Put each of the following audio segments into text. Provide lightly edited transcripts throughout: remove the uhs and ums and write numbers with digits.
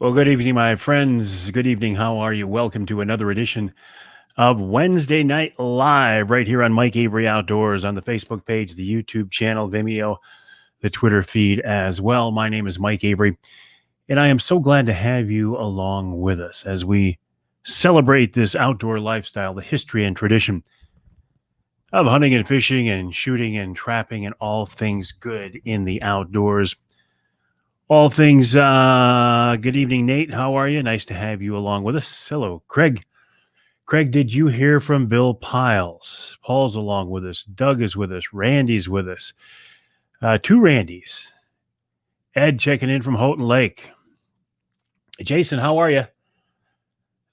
Well, good evening, my friends. Good evening. How are you? Welcome to another edition of Wednesday Night Live right here on Mike Avery Outdoors on the Facebook page, the YouTube channel, Vimeo, the Twitter feed as well. My name is Mike Avery, and I am so glad to have you along with us as we celebrate this outdoor lifestyle, the history and tradition of hunting and fishing and shooting and trapping and all things good in the outdoors. All things, good evening, Nate. How are you? Nice to have you along with us. Hello, Craig. Craig, did you hear from Bill Piles? Paul's along with us. Doug is with us. Randy's with us. Two Randys. Ed checking in from Houghton Lake. Jason, how are you?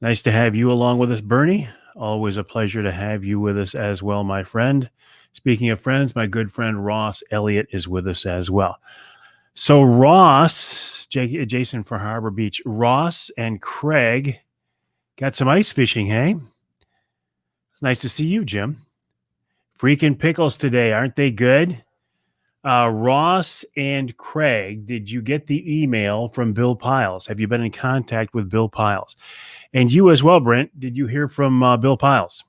Nice to have you along with us. Bernie, always a pleasure to have you with us as well, my friend. Speaking of friends, my good friend Ross Elliott is with us as well. So Ross, Jason for Harbor Beach, Ross and Craig got some ice fishing, hey? Nice to see you, Jim. Freaking pickles today, aren't they good? Ross and Craig, did you get the email from Bill Piles? Have you been in contact with Bill Piles? And you as well, Brent, did you hear from Bill Piles?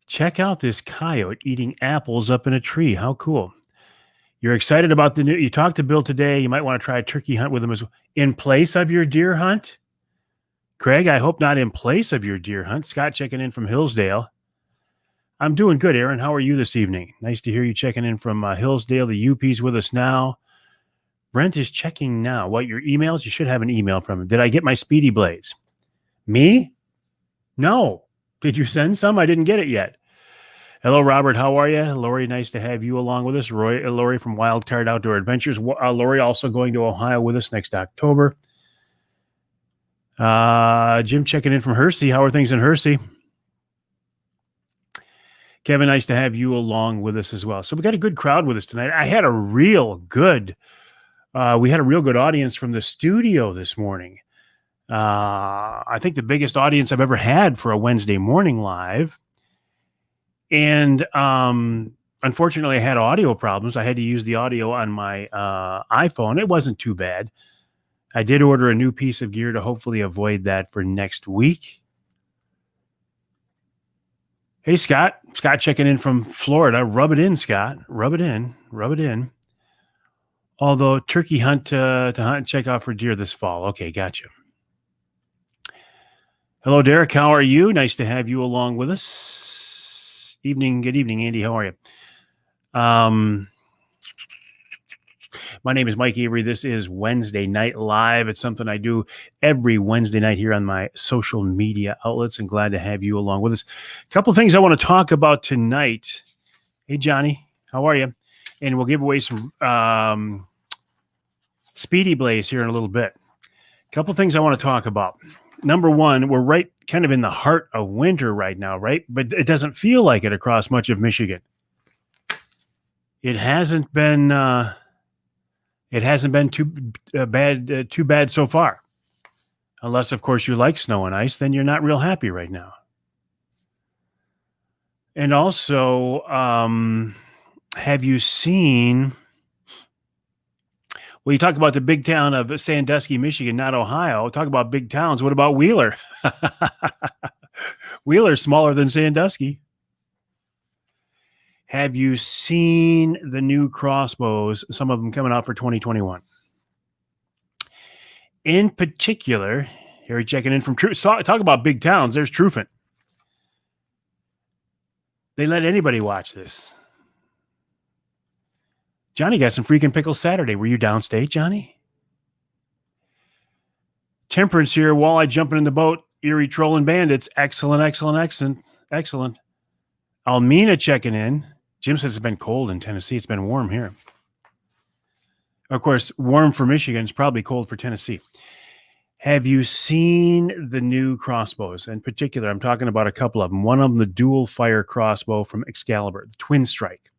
Check out this coyote eating apples up in a tree. How cool. You're excited about the new, you talked to Bill today. You might want to try a turkey hunt with him as well. In place of your deer hunt? Craig, I hope not in place of your deer hunt. Scott checking in from Hillsdale. I'm doing good, Aaron. How are you this evening? Nice to hear you checking in from Hillsdale. The UP's with us now. Brent is checking now. What, your emails? You should have an email from him. Did I get my Speedy Blades? Me? No. Did you send some? I didn't get it yet. Hello, Robert. How are you? Lori, nice to have you along with us. Lori from Wildcard Outdoor Adventures. Lori also going to Ohio with us next October. Jim checking in from Hersey. How are things in Hersey? Kevin, nice to have you along with us as well. So we got a good crowd with us tonight. I had a real good, we had a real good audience from the studio this morning. I think the biggest audience I've ever had for a Wednesday morning live. And unfortunately, I had audio problems. I had to use the audio on my iPhone. It wasn't too bad. I did order a new piece of gear to hopefully avoid that for next week. Hey, Scott. Scott checking in from Florida. Rub it in, Scott. Rub it in. Rub it in. Although turkey hunt to hunt and check out for deer this fall. Okay, gotcha. Hello, Derek. How are you? Nice to have you along with us. Evening. Good evening, Andy. How are you? My name is Mike Avery. This is Wednesday Night Live. It's something I do every Wednesday night here on my social media outlets, and glad to have you along with us. A couple of things I want to talk about tonight. Hey, Johnny, how are you? And we'll give away some Speedy Blades here in a little bit. A couple of things I want to talk about. Number one, we're right kind of in the heart of winter right now, right? But it doesn't feel like it across much of Michigan. It hasn't been too bad so far. Unless, of course, you like snow and ice, then you're not real happy right now. And also, have you seen, well, you talk about the big town of Sandusky, Michigan, not Ohio. Talk about big towns. What about Wheeler? Wheeler's smaller than Sandusky. Have you seen the new crossbows, some of them coming out for 2021? In particular, here checking in from Talk about big towns. There's Trufen. They let anybody watch this. Johnny got some freaking pickles Saturday. Were you downstate, Johnny? Temperance here. Walleye jumping in the boat. Erie trolling bandits. Excellent, excellent, excellent, excellent. Almina checking in. Jim says it's been cold in Tennessee. It's been warm here. Of course, warm for Michigan is probably cold for Tennessee. Have you seen the new crossbows? In particular, I'm talking about a couple of them. One of them, the dual fire crossbow from Excalibur, the Twin Strike.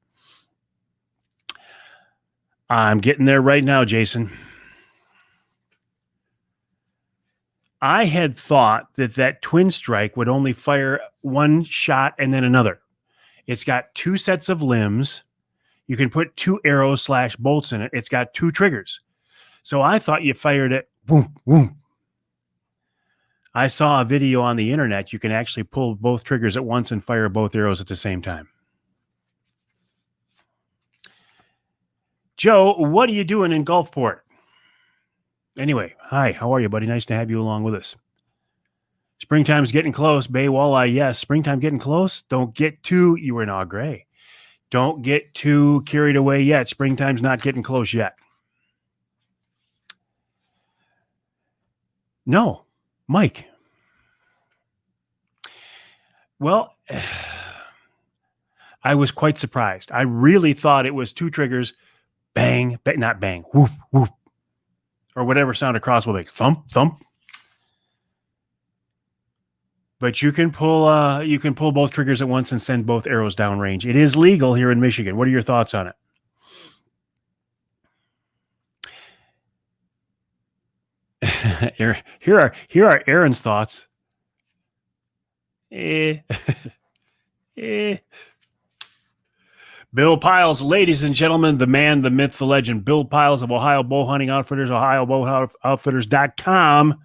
I'm getting there right now, Jason. I had thought that Twin Strike would only fire one shot and then another. It's got two sets of limbs. You can put 2 arrows / bolts in it. It's got 2 triggers. So I thought you fired it, boom, boom. I saw a video on the internet. You can actually pull both triggers at once and fire both arrows at the same time. Joe, what are you doing in Gulfport? Anyway, hi, how are you, buddy? Nice to have you along with us. Springtime's getting close. Bay walleye, yes. Springtime getting close. Don't get too, you were in Au Gres. Don't get too carried away yet. Springtime's not getting close yet. No, Mike. Well, I was quite surprised. I really thought it was 2 triggers, bang, not bang, whoop, whoop, or whatever sound a crossbow makes, thump, thump. But you can pull both triggers at once and send both arrows downrange. It is legal here in Michigan. What are your thoughts on it? Here are Aaron's thoughts. Bill Piles, ladies and gentlemen, the man, the myth, the legend, Bill Piles of Ohio Bow Hunting Outfitters, OhioBowOutfitters.com.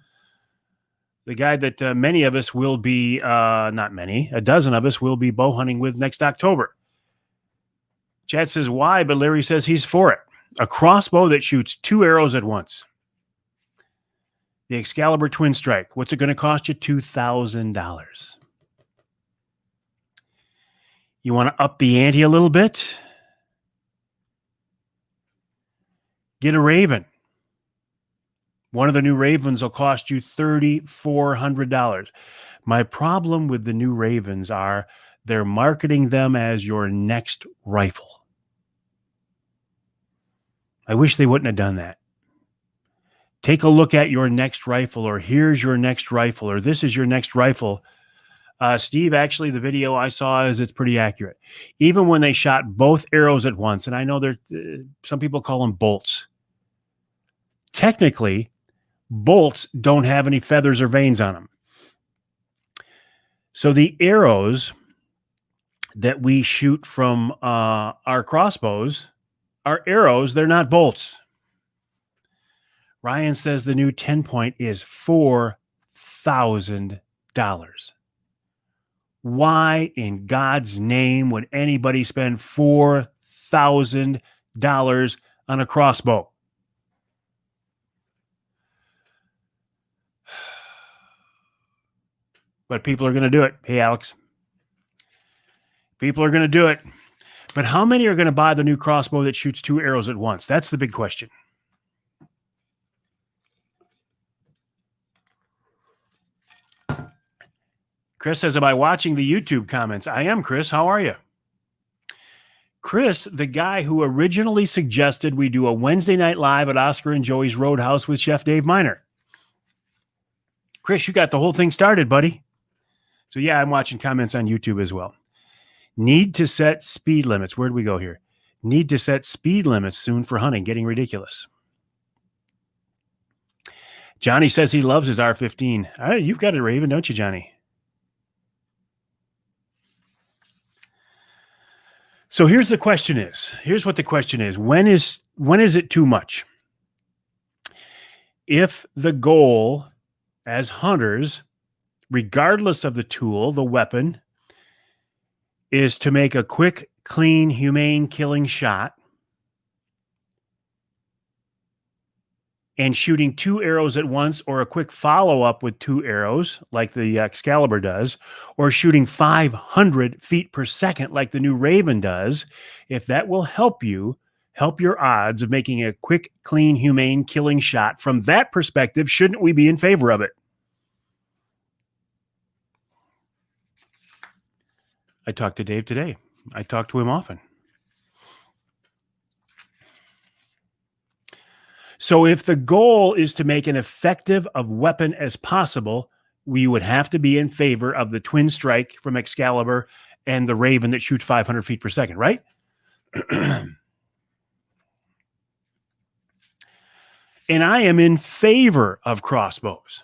The guy that many of us will be, not many, a dozen of us will be bow hunting with next October. Chad says, why? But Larry says he's for it. A crossbow that shoots 2 arrows at once. The Excalibur Twin Strike. What's it going to cost you? $2,000. You want to up the ante a little bit? Get a Raven. One of the new Ravens will cost you $3,400. My problem with the new Ravens are they're marketing them as your next rifle. I wish they wouldn't have done that. Take a look at your next rifle, or here's your next rifle, or this is your next rifle. Steve, actually, the video I saw it's pretty accurate. Even when they shot both arrows at once, and I know some people call them bolts. Technically, bolts don't have any feathers or vanes on them. So the arrows that we shoot from our crossbows are arrows. They're not bolts. Ryan says the new 10-point is $4,000. Why in God's name would anybody spend $4,000 on a crossbow? But people are going to do it. Hey, Alex. People are going to do it. But how many are going to buy the new crossbow that shoots 2 arrows at once? That's the big question. Chris says, am I watching the YouTube comments? I am, Chris. How are you? Chris, the guy who originally suggested we do a Wednesday night live at Oscar and Joey's Roadhouse with Chef Dave Miner. Chris, you got the whole thing started, buddy. So yeah, I'm watching comments on YouTube as well. Need to set speed limits. Where'd we go here? Need to set speed limits soon for hunting. Getting ridiculous. Johnny says he loves his R15. You've got a Raven, don't you, Johnny? So here's the question is. Here's what the question is. When is it too much? If the goal as hunters, regardless of the tool, the weapon, is to make a quick, clean, humane killing shot, and shooting 2 arrows at once, or a quick follow-up with 2 arrows like the Excalibur does, or shooting 500 feet per second like the new Raven does, if that will help you, help your odds of making a quick, clean, humane killing shot, from that perspective, shouldn't we be in favor of it? I talked to Dave today. I talk to him often. So if the goal is to make an effective of weapon as possible, we would have to be in favor of the Twin Strike from Excalibur and the Raven that shoots 500 feet per second, right? And I am in favor of crossbows.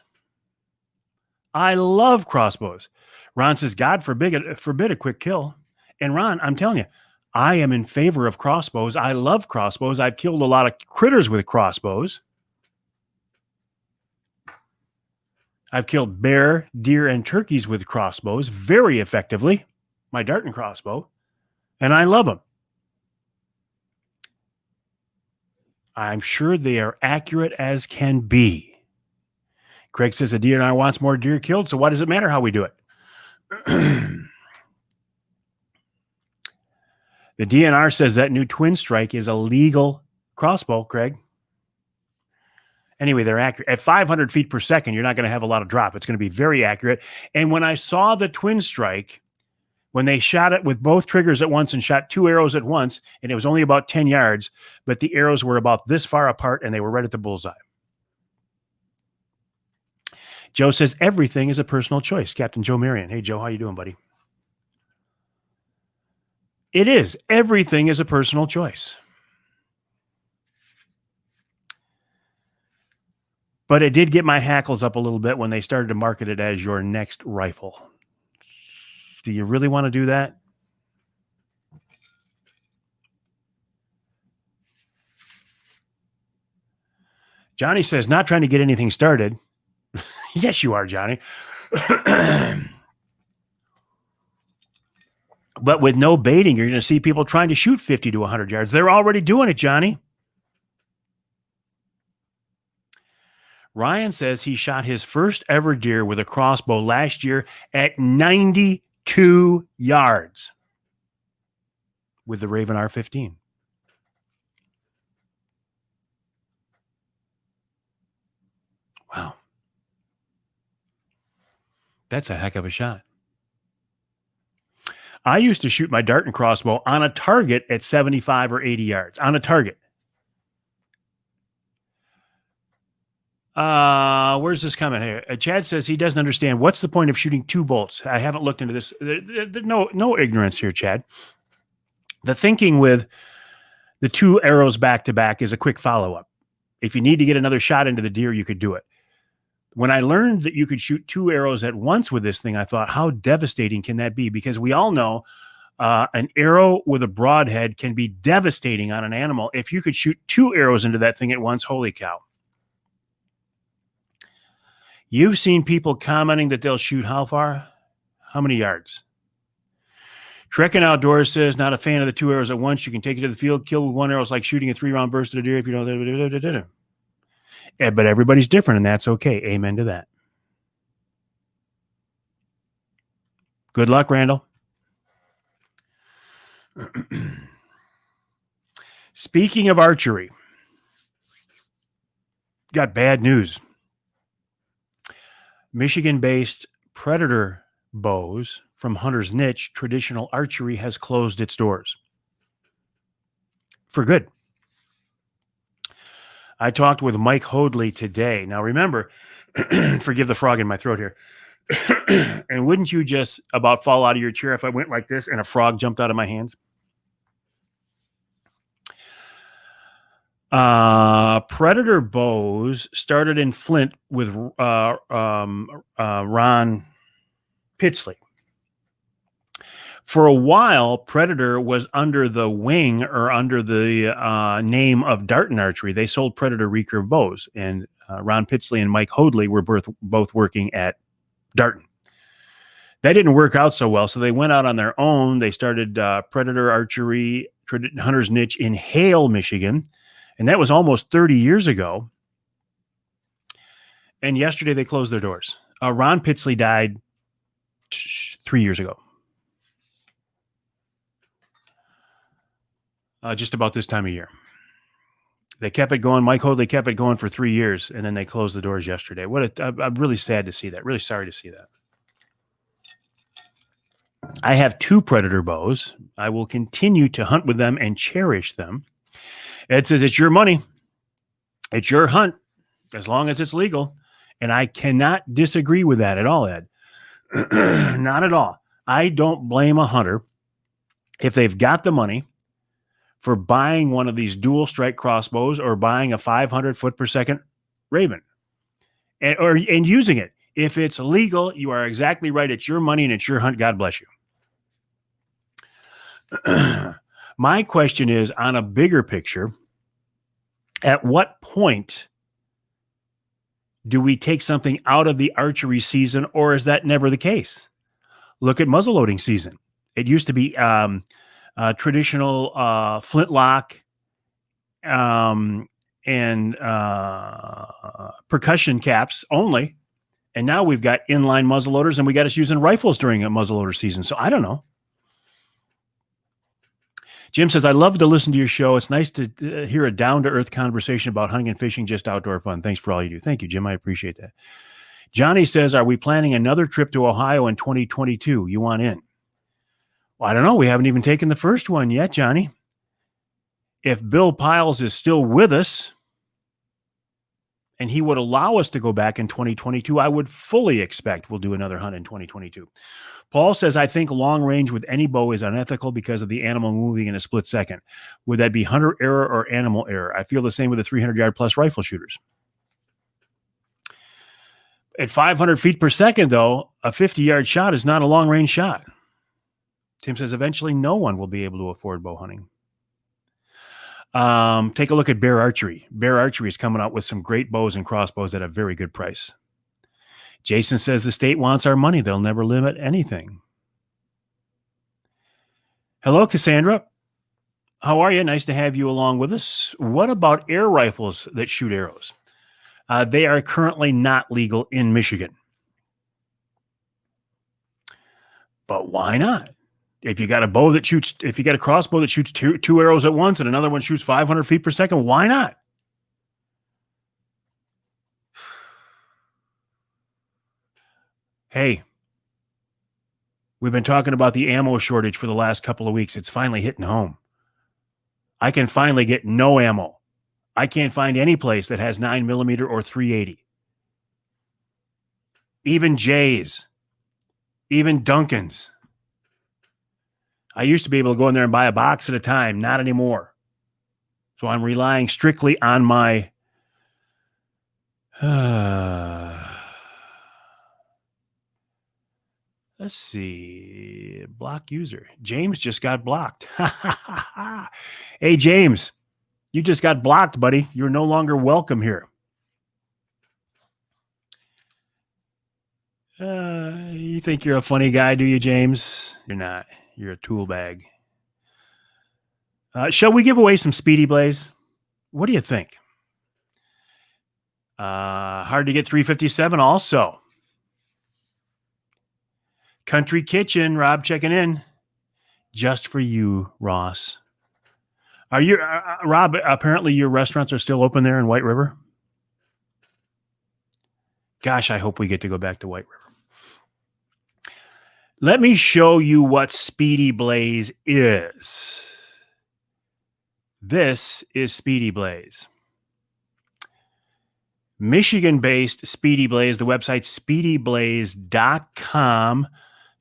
I love crossbows. Ron says, God forbid a quick kill. And Ron, I'm telling you, I am in favor of crossbows. I love crossbows. I've killed a lot of critters with crossbows. I've killed bear, deer, and turkeys with crossbows very effectively, my dart and crossbow, and I love them. I'm sure they are accurate as can be. Craig says the DNR wants more deer killed, so why does it matter how we do it? The DNR says that new Twin Strike is a legal crossbow, Craig. Anyway, they're accurate. At 500 feet per second, you're not going to have a lot of drop. It's going to be very accurate. And when I saw the Twin Strike, when they shot it with both triggers at once and shot 2 arrows at once, and it was only about 10 yards, but the arrows were about this far apart and they were right at the bullseye. Joe says everything is a personal choice. Captain Joe Marion. Hey, Joe, how you doing, buddy? It is. Everything is a personal choice. But it did get my hackles up a little bit when they started to market it as your next rifle. Do you really want to do that? Johnny says, not trying to get anything started. Yes, you are, Johnny. But with no baiting, you're going to see people trying to shoot 50 to 100 yards. They're already doing it, Johnny. Ryan says he shot his first ever deer with a crossbow last year at 92 yards with the Raven R15. Wow. That's a heck of a shot. I used to shoot my dart and crossbow on a target at 75 or 80 yards. On a target. Where's this coming here? Chad says he doesn't understand. What's the point of shooting 2 bolts? I haven't looked into this. No ignorance here, Chad. The thinking with the 2 arrows back to back is a quick follow-up. If you need to get another shot into the deer, you could do it. When I learned that you could shoot 2 arrows at once with this thing, I thought, how devastating can that be? Because we all know an arrow with a broadhead can be devastating on an animal. If you could shoot 2 arrows into that thing at once, holy cow. You've seen people commenting that they'll shoot how far? How many yards? Trekking Outdoors says, not a fan of the 2 arrows at once. You can take it to the field, kill with 1 arrow. It's like shooting a 3-round burst at a deer if you don't. But everybody's different, and that's okay. Amen to that. Good luck, Randall. Speaking of archery, got bad news. Michigan-based Predator bows from Hunter's Niche Traditional Archery has closed its doors for good. I talked with Mike Hoadley today. Now, remember, forgive the frog in my throat here. And wouldn't you just about fall out of your chair if I went like this and a frog jumped out of my hands? Predator bows started in Flint with Ron Pitsley. For a while, Predator was under the wing or under the name of Darton Archery. They sold Predator recurve bows, and Ron Pitsley and Mike Hoadley were both working at Darton. That didn't work out so well, so they went out on their own. They started Predator Archery, Hunter's Niche in Hale, Michigan, and that was almost 30 years ago. And yesterday they closed their doors. Ron Pitsley died 3 years ago. Just about this time of year. They kept it going. Mike Hoadley kept it going for 3 years, and then they closed the doors yesterday. I'm really sad to see that. Really sorry to see that. I have 2 Predator bows. I will continue to hunt with them and cherish them. Ed says, it's your money. It's your hunt, as long as it's legal. And I cannot disagree with that at all, Ed. Not at all. I don't blame a hunter if they've got the money for buying one of these dual strike crossbows or buying a 500 foot per second Raven and using it. If it's legal, you are exactly right. It's your money and it's your hunt. God bless you. My question is, on a bigger picture, at what point do we take something out of the archery season, or is that never the case? Look at muzzleloading season. It used to be traditional flintlock and percussion caps only. And now we've got inline muzzleloaders, and we got us using rifles during a muzzleloader season. So I don't know. Jim says, I love to listen to your show. It's nice to hear a down-to-earth conversation about hunting and fishing, just outdoor fun. Thanks for all you do. Thank you, Jim. I appreciate that. Johnny says, are we planning another trip to Ohio in 2022? You want in? Well, I don't know. We haven't even taken the first one yet, Johnny. If Bill Piles is still with us and he would allow us to go back in 2022, I would fully expect we'll do another hunt in 2022. Paul says, I think long range with any bow is unethical because of the animal moving in a split second. Would that be hunter error or animal error? I feel the same with the 300-yard plus rifle shooters. At 500 feet per second, though, a 50-yard shot is not a long-range shot. Tim says, eventually no one will be able to afford bow hunting. Take a look at Bear Archery. Bear Archery is coming out with some great bows and crossbows at a very good price. Jason says the state wants our money. They'll never limit anything. Hello, Cassandra. How are you? Nice to have you along with us. What about air rifles that shoot arrows? They are currently not legal in Michigan. But why not? If you got a bow that shoots, if you got a crossbow that shoots two arrows at once and another one shoots 500 feet per second, why not? Hey, we've been talking about the ammo shortage for the last couple of weeks. It's finally hitting home. I can finally get no ammo. I can't find any place that has 9mm or 380. Even Jay's, even Duncan's. I used to be able to go in there and buy a box at a time. Not anymore. So I'm relying strictly on my let's see. Block user. James just got blocked. Hey, James, you just got blocked, buddy. You're no longer welcome here. You think you're a funny guy, do you, James? You're not. You're a tool bag. Shall we give away some Speedy Blaze? What do you think? Hard to get 357 also. Country Kitchen, Rob checking in. Just for you, Ross. Are you, Rob, apparently your restaurants are still open there in White River? Gosh, I hope we get to go back to White River. Let me show you what Speedy Blaze is. This is Speedy Blaze. Michigan-based Speedy Blaze, the website speedyblaze.com.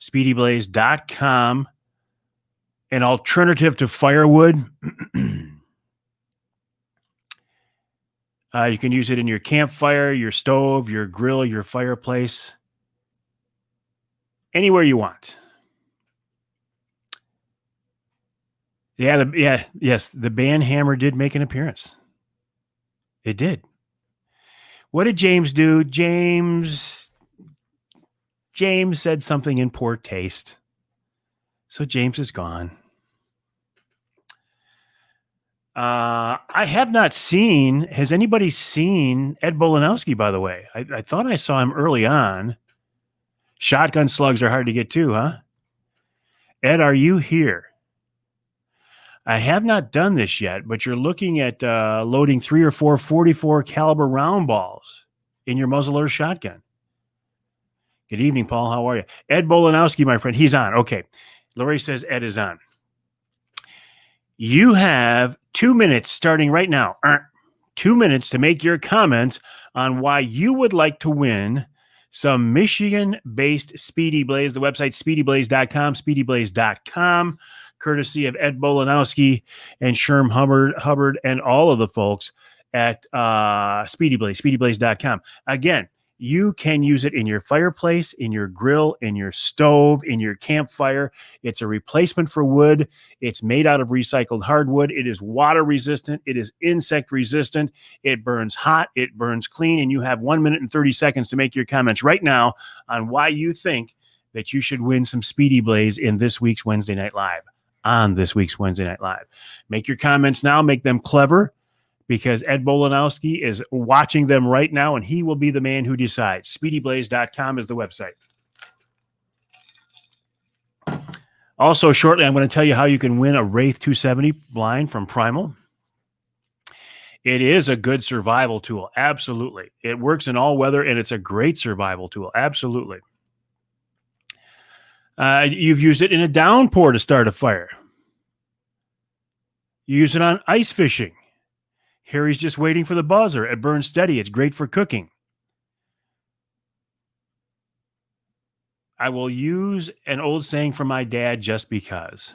Speedyblaze.com. An alternative to firewood. You can use it in your campfire, your stove, your grill, your fireplace. Anywhere you want. Yes, the band Hammer did make an appearance. It did. What did James do? James said something in poor taste. So James is gone. I have not seen, has anybody seen Ed Bolanowski, by the way? I thought I saw him early on. Shotgun slugs are hard to get to, huh? Ed, are you here? I have not done this yet, but you're looking at loading 3 or 4 44 caliber round balls in your muzzleloader shotgun. Good evening, Paul. How are you? Ed Bolanowski, my friend. He's on. Okay. Lori says Ed is on. You have 2 minutes starting right now. 2 minutes to make your comments on why you would like to win some Michigan-based Speedy Blaze. The website, speedyblaze.com, speedyblaze.com, courtesy of Ed Bolanowski and Sherm Hubbard and all of the folks at Speedy Blaze, speedyblaze.com. Again, You can use it in your fireplace, in your grill, in your stove, in your campfire. It's a replacement for wood. It's made out of recycled hardwood. It is water resistant. It is insect resistant. It burns hot. It burns clean. And you have 1 minute and 30 seconds to make your comments right now on why you think that you should win some Speedy Blaze in this week's Wednesday Night Live. On this week's Wednesday Night Live. Make your comments now. Make them clever, because Ed Bolanowski is watching them right now, and he will be the man who decides. SpeedyBlaze.com is the website. Also, shortly, I'm going to tell you how you can win a Wraith 270 blind from Primal. It is a good survival tool. Absolutely. It works in all weather, and it's a great survival tool. Absolutely. You've used it in a downpour to start a fire. You use it on ice fishing. Harry's just waiting for the buzzer. It burns steady. It's great for cooking. I will use an old saying from my dad just because.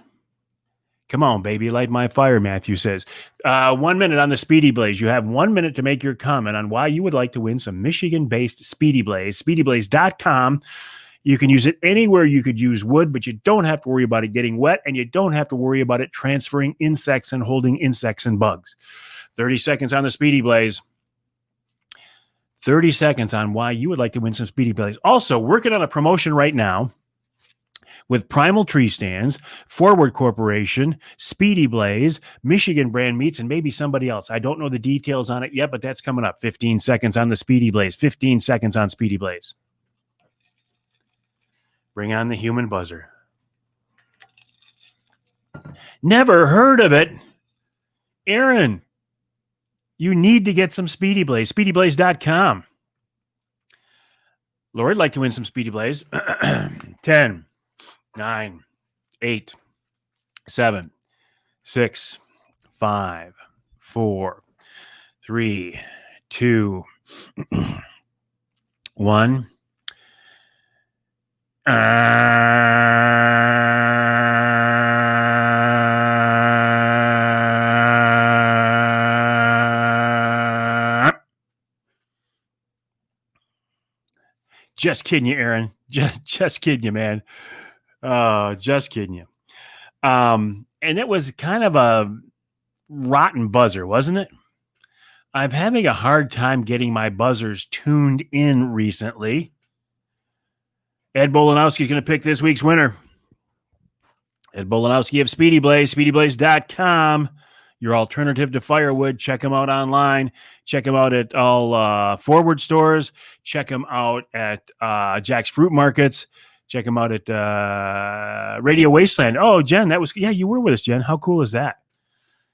Come on, baby, light my fire, Matthew says. 1 minute on the Speedy Blaze. You have 1 minute to make your comment on why you would like to win some Michigan-based Speedy Blaze. SpeedyBlaze.com. You can use it anywhere you could use wood, but you don't have to worry about it getting wet, and you don't have to worry about it transferring insects and holding insects and bugs. 30 seconds on the Speedy Blaze. 30 seconds on why you would like to win some Speedy Blaze. Also, working on a promotion right now with Primal Tree Stands, Forward Corporation, Speedy Blaze, Michigan Brand Meats, and maybe somebody else. I don't know the details on it yet, but that's coming up. 15 seconds on the Speedy Blaze. 15 seconds on Speedy Blaze. Bring on the human buzzer. Never heard of it. Aaron, you need to get some Speedy Blaze. SpeedyBlaze.com. Lord, I'd like to win some Speedy Blaze. 10, 9, 8, 7, 6, 5, 4, 3, 2, 1. Just kidding you, Aaron. Just kidding you, man. Just kidding you. And it was kind of a rotten buzzer, wasn't it? I'm having a hard time getting my buzzers tuned in recently. Ed Bolanowski is going to pick this week's winner. Ed Bolanowski of Speedy Blaze, SpeedyBlaze.com. Your alternative to firewood. Check them out online. Check them out at all Forward stores. Check them out at Jack's Fruit Markets. Check them out at Radio Wasteland. Oh, Jen, you were with us, Jen. How cool is that?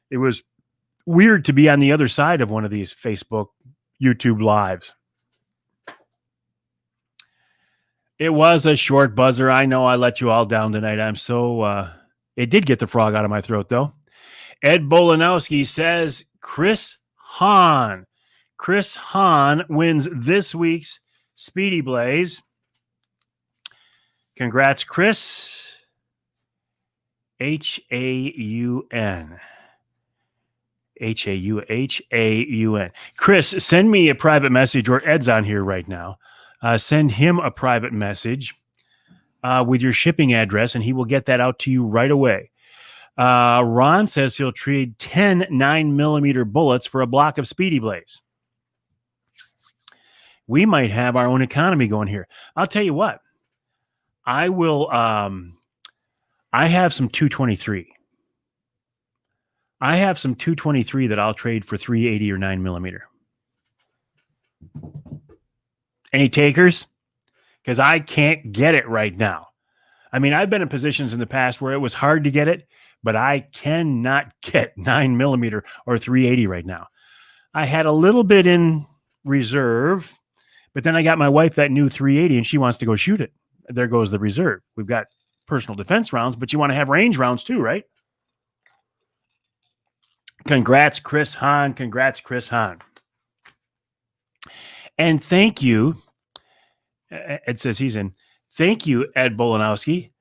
It was weird to be on the other side of one of these Facebook, YouTube lives. It was a short buzzer. I know I let you all down tonight. I'm so, it did get the frog out of my throat, though. Ed Bolanowski says Chris Hahn. Chris Hahn wins this week's Speedy Blaze. Congrats, Chris. Haun. Haun. Chris, send me a private message, or Ed's on here right now. Send him a private message with your shipping address, and he will get that out to you right away. Ron says he'll trade 10 9mm bullets for a block of Speedy Blaze. We might have our own economy going here. I'll tell you what. I will. I have some 223. I have some 223 that I'll trade for 380 or 9mm. Any takers? Because I can't get it right now. I mean, I've been in positions in the past where it was hard to get it, but I cannot get 9mm or 380 right now. I had a little bit in reserve, but then I got my wife that new 380 and she wants to go shoot it. There goes the reserve. We've got personal defense rounds, but you want to have range rounds too, right? Congrats, Chris Hahn. Congrats, Chris Hahn. And thank you. Ed says he's in. Thank you, Ed Bolanowski.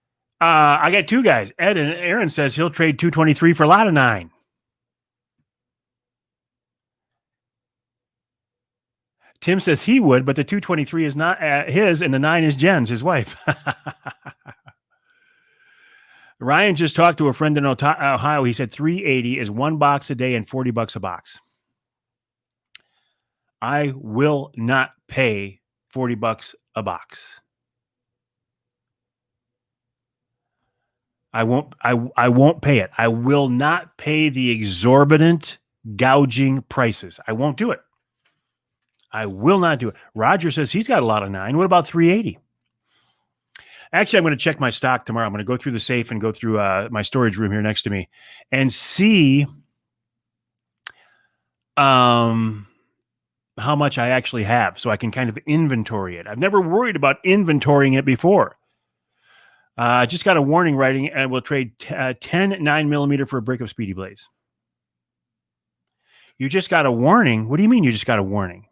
I got two guys. Ed and Aaron says he'll trade 223 for a lot of 9. Tim says he would, but the 223 is not his, and the 9 is Jen's, his wife. Ryan just talked to a friend in Ohio. He said $3.80 is one box a day and $40 a box. I will not pay $40 a box. I won't pay it. I will not pay the exorbitant gouging prices. I won't do it. I will not do it. Roger says he's got a lot of 9. What about $3.80? Actually, I'm going to check my stock tomorrow. I'm going to go through the safe and go through my storage room here next to me and see how much I actually have so I can kind of inventory it. I've never worried about inventorying it before. I just got a warning writing and we'll trade 10 9mm for a brick of Speedy Blaze. You just got a warning? What do you mean you just got a warning?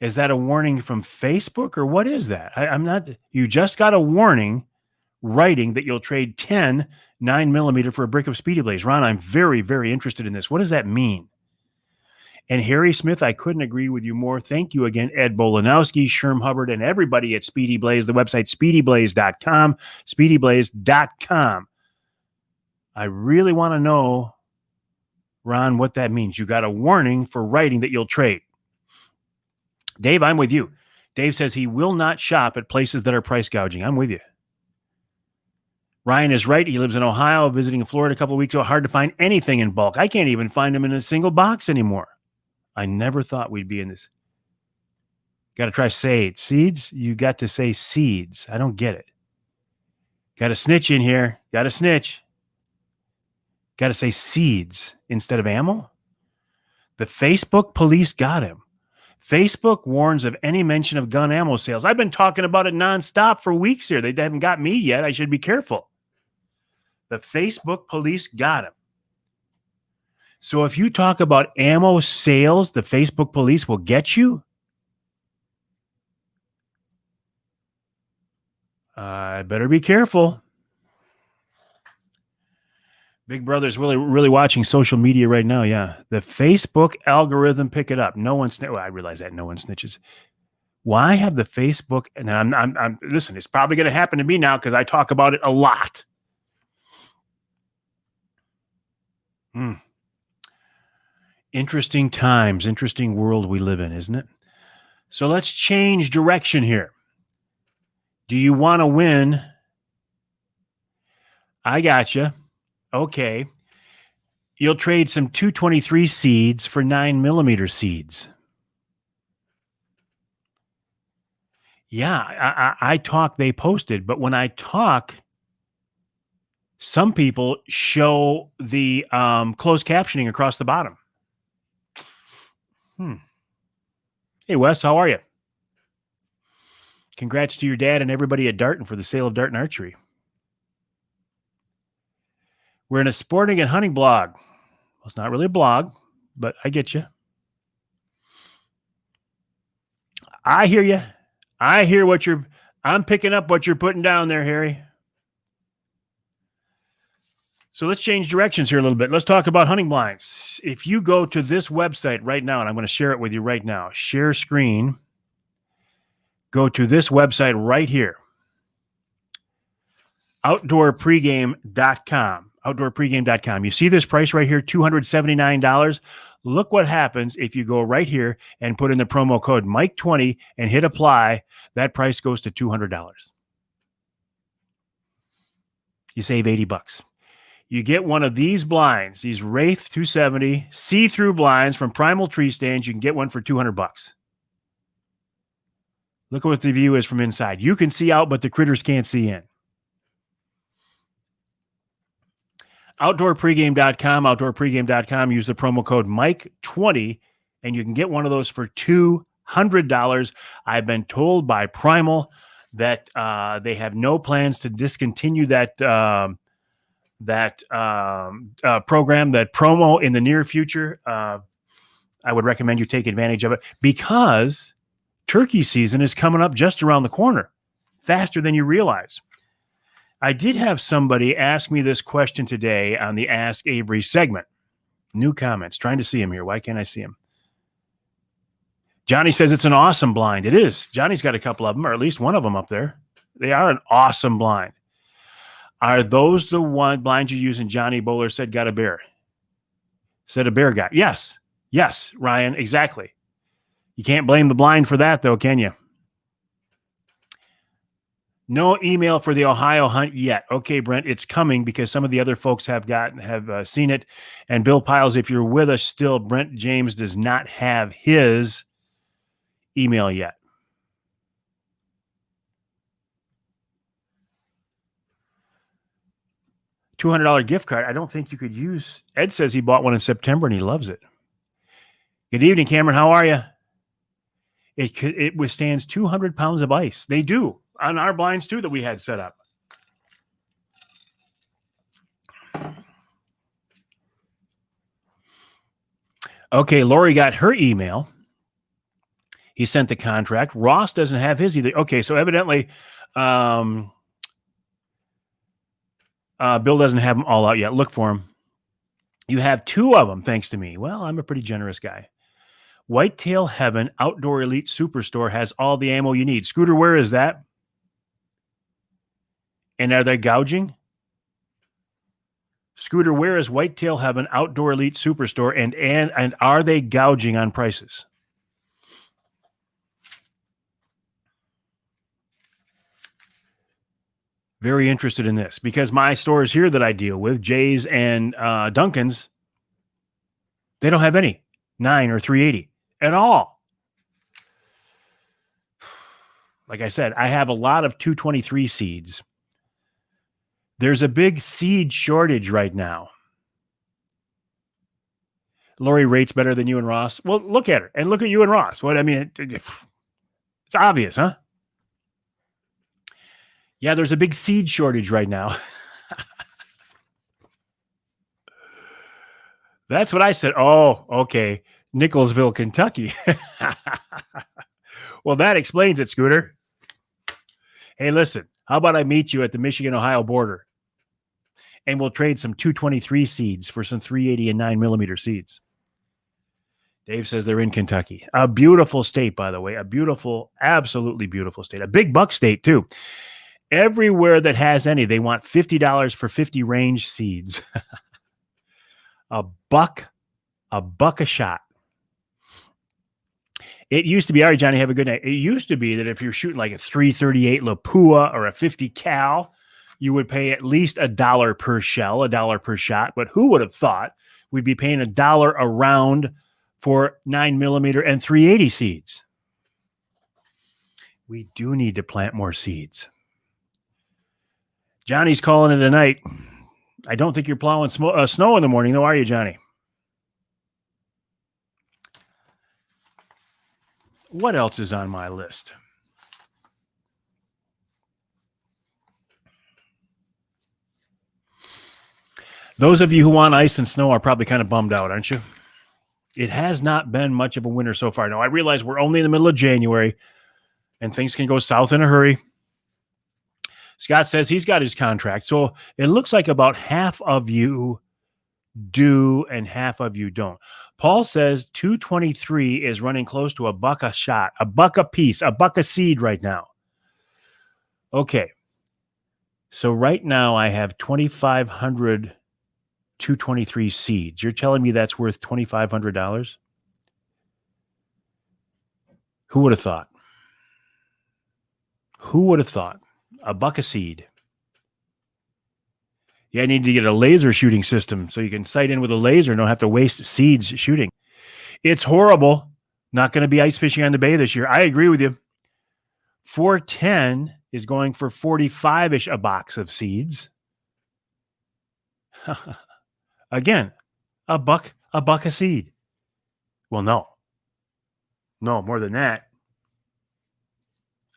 Is that a warning from Facebook or what is that? I'm not. You just got a warning writing that you'll trade 10 9mm for a brick of Speedy Blaze. Ron, I'm very, very interested in this. What does that mean? And Harry Smith, I couldn't agree with you more. Thank you again, Ed Bolanowski, Sherm Hubbard, and everybody at Speedy Blaze. The website, speedyblaze.com, speedyblaze.com. I really want to know, Ron, what that means. You got a warning for writing that you'll trade. Dave, I'm with you. Dave says he will not shop at places that are price gouging. I'm with you. Ryan is right. He lives in Ohio, visiting Florida a couple of weeks ago. Hard to find anything in bulk. I can't even find them in a single box anymore. I never thought we'd be in this. Got to try seeds. Seeds? You got to say seeds. I don't get it. Got to snitch in here. Got to snitch. Got to say seeds instead of ammo. The Facebook police got him. Facebook warns of any mention of gun ammo sales. I've been talking about it nonstop for weeks here. They haven't got me yet. I should be careful. The Facebook police got him. So if you talk about ammo sales, the Facebook police will get you? I better be careful. Big Brother's really watching social media right now. Yeah. The Facebook algorithm pick it up. No one well, I realize that no one snitches. Why have the Facebook and I'm listen, it's probably going to happen to me now because I talk about it a lot. Interesting times, interesting world we live in, isn't it? So let's change direction here. Do you want to win? I gotcha. Okay. You'll trade some 223 seeds for 9mm seeds. Yeah, I talk, they posted, but when I talk, some people show the closed captioning across the bottom. Hey, Wes, how are you? Congrats to your dad and everybody at Darton for the sale of Darton Archery. We're in a sporting and hunting blog. Well, it's not really a blog, but I get you. I hear you. I hear what I'm picking up what you're putting down there, Harry. So let's change directions here a little bit. Let's talk about hunting blinds. If you go to this website right now, and I'm going to share it with you right now, share screen, go to this website right here, outdoorpregame.com, outdoorpregame.com. You see this price right here, $279. Look what happens if you go right here and put in the promo code Mike20 and hit apply. That price goes to $200. You save $80. You get one of these blinds, these Wraith 270 see-through blinds from Primal Tree Stands. You can get one for $200. Look at what the view is from inside. You can see out, but the critters can't see in. Outdoorpregame.com, outdoorpregame.com. Use the promo code Mike20, and you can get one of those for $200. I've been told by Primal that they have no plans to discontinue that program, that promo in the near future. I would recommend you take advantage of it because turkey season is coming up just around the corner, faster than you realize. I did have somebody ask me this question today on the Ask Avery segment. New comments. Trying to see him here. Why can't I see him? Johnny says it's an awesome blind. It is. Johnny's got a couple of them, or at least one of them up there. They are an awesome blind. Are those the one blinds you're using? Johnny Bowler said, got a bear. Said a bear guy. Yes. Yes, Ryan, exactly. You can't blame the blind for that, though, can you? No email for the Ohio hunt yet. Okay, Brent, it's coming because some of the other folks have seen it. And Bill Piles, if you're with us still, Brent James does not have his email yet. $200 gift card. I don't think you could use. Ed says he bought one in September and he loves it. Good evening, Cameron. How are you? It withstands 200 pounds of ice. They do on our blinds too that we had set up. Okay, Lori got her email. He sent the contract. Ross doesn't have his either. Okay, so evidently Bill doesn't have them all out yet. Look for them. You have two of them, thanks to me. Well, I'm a pretty generous guy. Whitetail Heaven Outdoor Elite Superstore has all the ammo you need. Scooter, where is that? And are they gouging? Scooter, where is Whitetail Heaven Outdoor Elite Superstore? And are they gouging on prices? Very interested in this because my stores here that I deal with, Jay's and Duncan's, they don't have any 9 or 380 at all. Like I said, I have a lot of 223 seeds. There's a big seed shortage right now. Lori rates better than you and Ross. Well, look at her and look at you and Ross. What I mean, it's obvious, huh? Yeah, there's a big seed shortage right now. That's what I said. Oh, okay. Nicholsville, Kentucky. Well, that explains it, Scooter. Hey, listen, how about I meet you at the Michigan-Ohio border and we'll trade some 223 seeds for some 380 and 9mm seeds. Dave says they're in Kentucky. A beautiful state, by the way. A beautiful, absolutely beautiful state. A big buck state, too. Everywhere that has any, they want $50 for 50 range seeds. a buck a shot. It used to be, all right, Johnny, have a good night. It used to be that if you're shooting like a 338 Lapua or a 50 cal, you would pay at least $1 per shell, $1 per shot. But who would have thought we'd be paying $1 a round for 9mm and 380 seeds? We do need to plant more seeds. Johnny's calling it a night. I don't think you're plowing snow in the morning, though, are you, Johnny? What else is on my list? Those of you who want ice and snow are probably kind of bummed out, aren't you? It has not been much of a winter so far. Now, I realize we're only in the middle of January, and things can go south in a hurry. Scott says he's got his contract. So it looks like about half of you do and half of you don't. Paul says 223 is running close to $1 a shot, $1 a piece, $1 a seed right now. Okay. So right now I have 2,500 223 seeds. You're telling me that's worth $2,500? Who would have thought? Who would have thought? $1 a seed. Yeah, I need to get a laser shooting system so you can sight in with a laser and don't have to waste seeds shooting. It's horrible. Not going to be ice fishing on the bay this year. I agree with you. 410 is going for 45-ish a box of seeds. Again, $1 a seed. Well, no, more than that.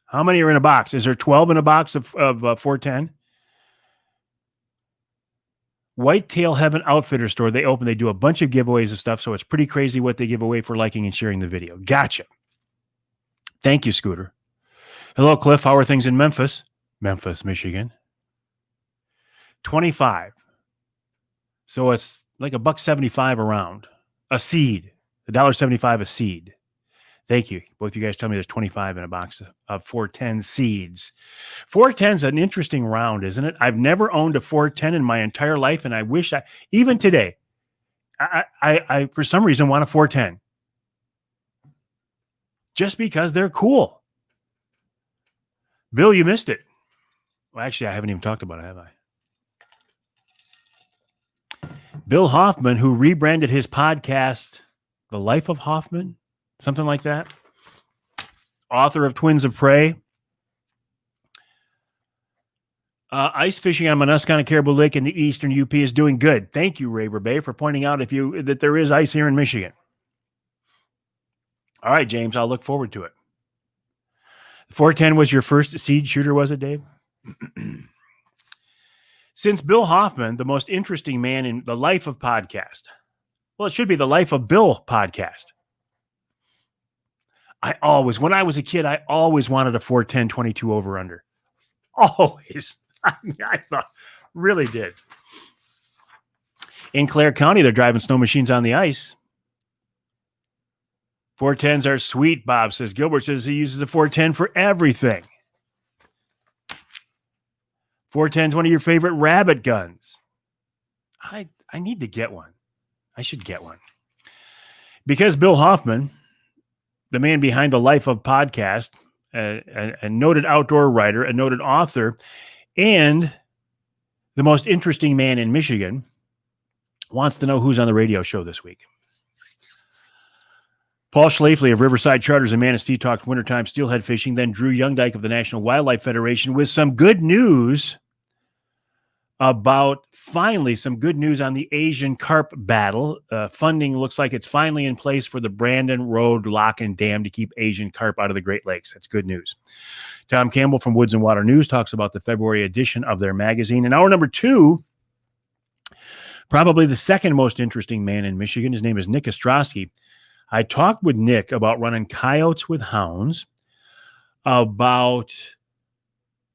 How many are in a box? Is there 12 in a box of 410? Whitetail Heaven Outfitter Store. They do a bunch of giveaways of stuff. So it's pretty crazy what they give away for liking and sharing the video. Gotcha. Thank you, Scooter. Hello, Cliff. How are things in Memphis? Memphis, Michigan. 25. So it's like $1.75 a round. A seed. $1.75 a seed. Thank you. Both you guys tell me there's 25 in a box of 410 seeds. 410 is an interesting round, isn't it? I've never owned a 410 in my entire life, and I wish even today, I for some reason want a 410. Just because they're cool. Bill, you missed it. Well, actually, I haven't even talked about it, have I? Bill Hoffman, who rebranded his podcast, The Life of Hoffman, something like that. Author of Twins of Prey. Ice fishing on Monascana Caribou Lake in the eastern UP is doing good. Thank you, Raber Bay, for pointing out that there is ice here in Michigan. All right, James, I'll look forward to it. 410 was your first seed shooter, was it, Dave? Since Bill Hoffman, the most interesting man in the life of podcast, well, it should be the Life of Bill podcast. When I was a kid, I always wanted a 410 22 over under. Always. I thought, really did. In Clare County, they're driving snow machines on the ice. 410s are sweet, Bob says. Gilbert says he uses a 410 for everything. 410's one of your favorite rabbit guns. I need to get one. I should get one. Because Bill Hoffman, the man behind the Life of Podcast, a noted outdoor writer, a noted author, and the most interesting man in Michigan, wants to know who's on the radio show this week. Paul Schlafly of Riverside Charters and Manistee talked wintertime steelhead fishing, then Drew Youngdyke of the National Wildlife Federation with some good news about finally some good news on the Asian carp battle. Funding looks like it's finally in place for the Brandon Road Lock and Dam to keep Asian carp out of the Great Lakes. That's good news. Tom Campbell from Woods and Water News talks about the February edition of their magazine. In hour number 2, probably the second most interesting man in Michigan, his name is Nick Ostrowski. I talked with Nick about running coyotes with hounds, about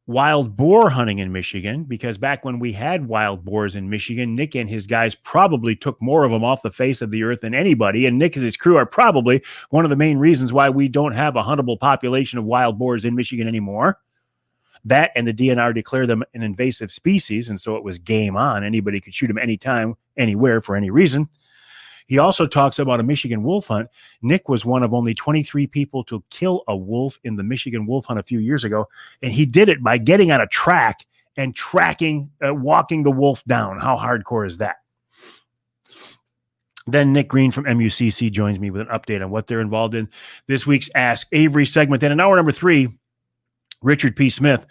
wild boar hunting in Michigan, because back when we had wild boars in Michigan, Nick and his guys probably took more of them off the face of the earth than anybody. And Nick and his crew are probably one of the main reasons why we don't have a huntable population of wild boars in Michigan anymore. That and the DNR declared them an invasive species. And so it was game on. Anybody could shoot them anytime, anywhere, for any reason. He also talks about a Michigan wolf hunt. Nick was one of only 23 people to kill a wolf in the Michigan wolf hunt a few years ago. And he did it by getting on a track and walking the wolf down. How hardcore is that? Then Nick Green from MUCC joins me with an update on what they're involved in this week's Ask Avery segment. Then in hour number 3, Richard P. Smith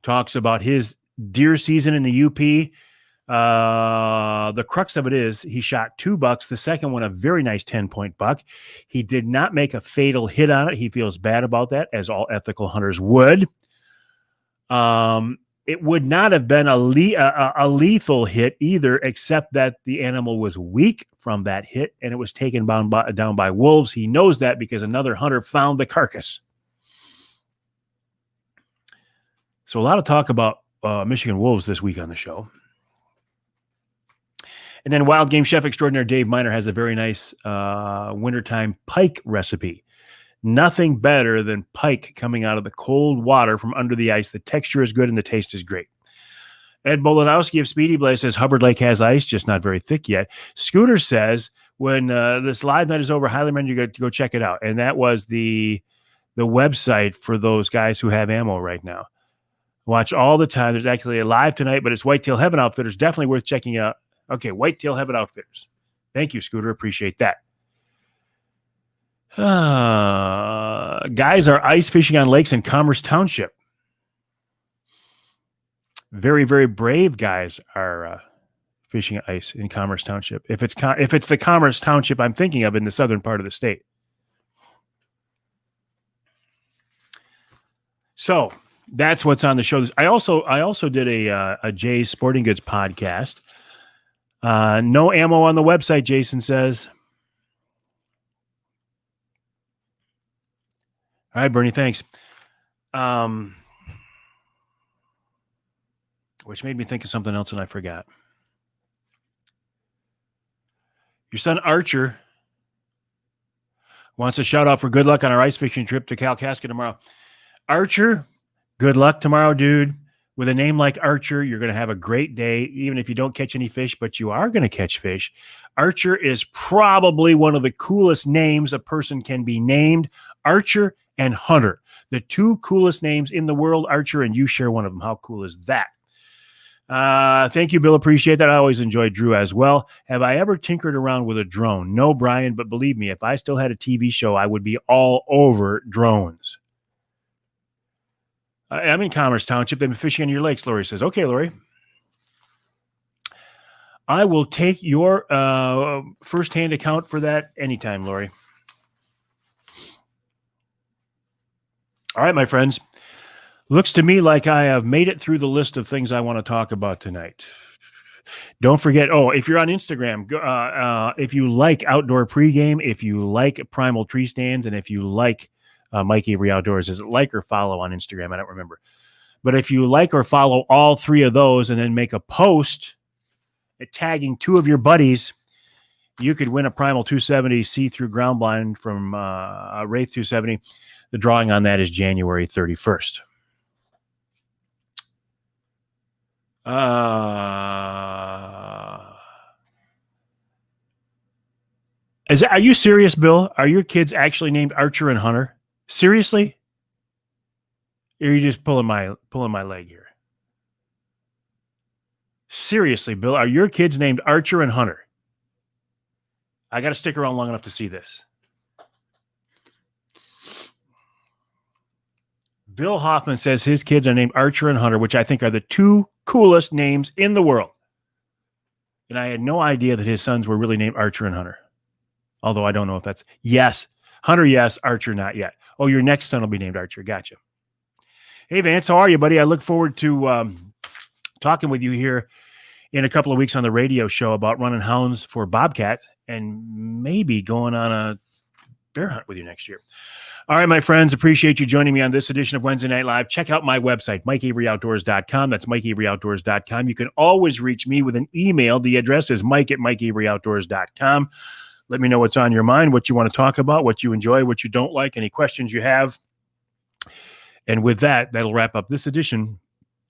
talks about his deer season in the UP. The crux of it is he shot 2 bucks. The second one, a very nice 10-point buck. He did not make a fatal hit on it. He feels bad about that, as all ethical hunters would. It would not have been a lethal hit either, except that the animal was weak from that hit and it was taken down by wolves. He knows that because another hunter found the carcass. So a lot of talk about Michigan wolves this week on the show. And then wild game chef extraordinaire Dave Miner has a very nice wintertime pike recipe. Nothing better than pike coming out of the cold water from under the ice. The texture is good and the taste is great. Ed Bolanowski of Speedy Blaze says Hubbard Lake has ice, just not very thick yet. Scooter says when this live night is over, highly recommend you go check it out. And that was the website for those guys who have ammo right now. Watch all the time. There's actually a live tonight, but it's Whitetail Heaven Outfitters. Definitely worth checking out. Okay, Whitetail Heaven Outfitters. Thank you, Scooter. Appreciate that. Guys are ice fishing on lakes in Commerce Township. Very, very brave guys are fishing ice in Commerce Township. If it's the Commerce Township I'm thinking of in the southern part of the state. So that's what's on the show. I also did a Jay's Sporting Goods podcast. No ammo on the website, Jason says. All right, Bernie, thanks. Which made me think of something else and I forgot. Your son Archer Wants a shout out for good luck on our ice fishing trip to Kalkaska tomorrow. Archer, good luck tomorrow, dude. With a name like Archer, you're going to have a great day, even if you don't catch any fish, but you are going to catch fish. Archer is probably one of the coolest names a person can be named. Archer and Hunter, the two coolest names in the world. Archer and you share one of them. How cool is that? Thank you, Bill. Appreciate that. I always enjoyed Drew as well. Have I ever tinkered around with a drone? No, Brian, but believe me, if I still had a TV show, I would be all over drones. I'm in Commerce Township. They've been fishing on your lakes, Lori says. Okay, Lori. I will take your firsthand account for that anytime, Lori. All right, my friends. Looks to me like I have made it through the list of things I want to talk about tonight. Don't forget, if you're on Instagram, if you like outdoor pregame, if you like Primal Tree Stands, and if you like Mike Avery Outdoors, is it like or follow on Instagram? I don't remember. But if you like or follow all three of those and then make a post tagging two of your buddies, you could win a Primal 270 see-through ground blind from Wraith 270. The drawing on that is January 31st. Are you serious, Bill? Are your kids actually named Archer and Hunter? Seriously? Or are you just pulling my leg here? Seriously, Bill, are your kids named Archer and Hunter? I got to stick around long enough to see this. Bill Hoffman says his kids are named Archer and Hunter, which I think are the two coolest names in the world. And I had no idea that his sons were really named Archer and Hunter. Although I don't know if that's yes. Hunter, yes. Archer, not yet. Oh, your next son will be named Archer. Gotcha. Hey, Vance, how are you, buddy? I look forward to talking with you here in a couple of weeks on the radio show about running hounds for Bobcat and maybe going on a bear hunt with you next year. All right, my friends, appreciate you joining me on this edition of Wednesday Night Live. Check out my website, MikeAveryOutdoors.com. That's MikeAveryOutdoors.com. You can always reach me with an email. The address is Mike@MikeAveryOutdoors.com. Let me know what's on your mind, what you want to talk about, what you enjoy, what you don't like, any questions you have. And with that, that'll wrap up this edition